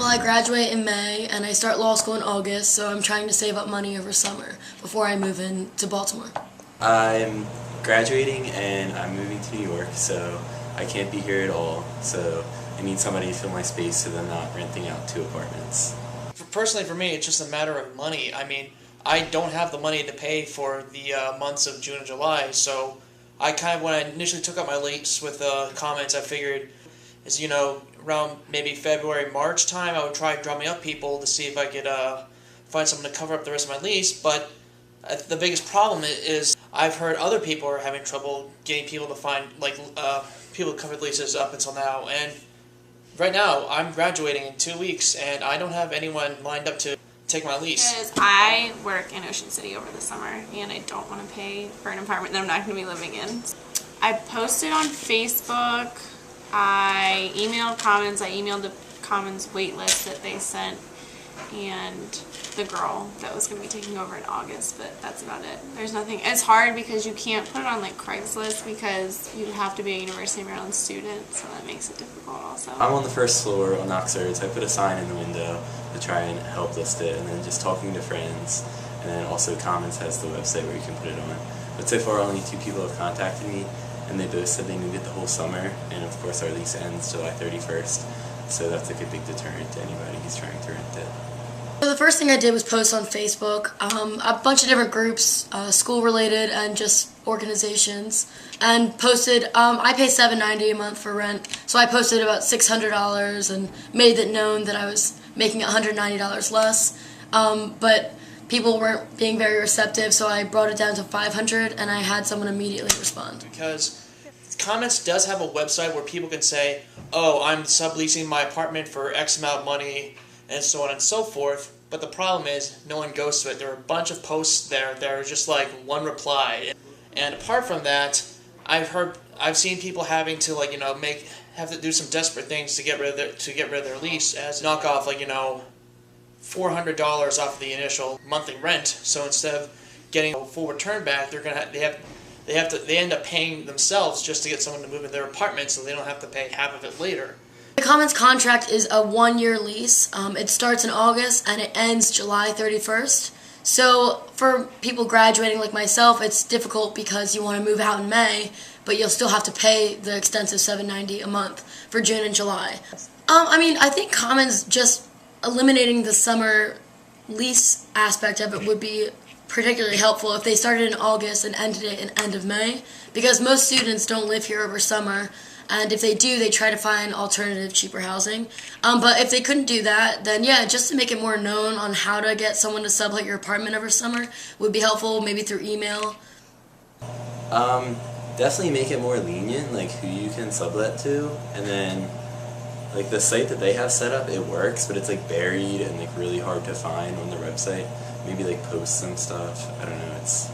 Well, I graduate in May and I start law school in August, so I'm trying to save up money over summer before I move into Baltimore. I'm graduating and I'm moving to New York, so I can't be here at all, so I need somebody to fill my space so that I'm not renting out 2 apartments. Personally, for me, it's just a matter of money. I mean, I don't have the money to pay for the months of June and July, so I when I initially took out my lease with comments, I figured is, around maybe February, March time, I would try drumming up people to see if I could find someone to cover up the rest of my lease. But the biggest problem is I've heard other people are having trouble getting people to find people to cover leases up until now. And right now, I'm graduating in 2 weeks, and I don't have anyone lined up to take my lease. Because I work in Ocean City over the summer, and I don't want to pay for an apartment that I'm not going to be living in. I posted on Facebook. I emailed Commons. I emailed the Commons wait list that they sent, and the girl that was going to be taking over in August, but that's about it. There's nothing. It's hard because you can't put it on Craigslist because you have to be a University of Maryland student, so that makes it difficult also. I'm on the first floor on Oxford. I put a sign in the window to try and help list it, and then just talking to friends, and then also Commons has the website where you can put it on. But so far only 2 people have contacted me, and they both said they need it the whole summer, and of course our lease ends July 31st, so that's a big deterrent to anybody who's trying to rent it. So the first thing I did was post on Facebook, a bunch of different groups, school-related and just organizations, and posted, I pay $7.90 a month for rent, so I posted about $600 and made it known that I was making $190 less, but people weren't being very receptive, so I brought it down to $500, and I had someone immediately respond. Because Comments does have a website where people can say, oh, I'm subleasing my apartment for X amount of money, and so on and so forth, but the problem is no one goes to it. There are a bunch of posts there that are just one reply. And apart from that, I've seen people having to have to do some desperate things to get rid of their lease, as knock off $400 off the initial monthly rent. So instead of getting a full return back, they end up paying themselves just to get someone to move in their apartment, so they don't have to pay half of it later. The Commons contract is a 1-year lease. It starts in August and it ends July 31st. So for people graduating like myself, it's difficult because you want to move out in May, but you'll still have to pay the extensive $7.90 a month for June and July. I think Commons just eliminating the summer lease aspect of it would be particularly helpful if they started in August and ended it in end of May, because most students don't live here over summer, and if they do, they try to find alternative, cheaper housing. But if they couldn't do that, then yeah, just to make it more known on how to get someone to sublet your apartment over summer would be helpful, maybe through email. Definitely make it more lenient, who you can sublet to, and then the site that they have set up, it works, but it's buried and really hard to find on their website. Maybe post some stuff. I don't know. It's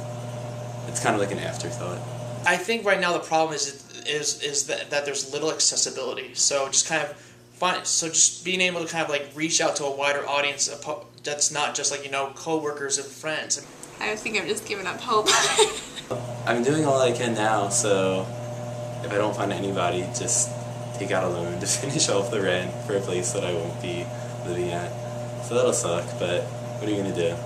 kind of an afterthought. I think right now the problem is that there's little accessibility. So just being able to reach out to a wider audience that's not just coworkers and friends. I think I've just given up hope. I'm doing all I can now, so if I don't find anybody, just take out a loan to finish off the rent for a place that I won't be living at. So that'll suck, but what are you gonna do?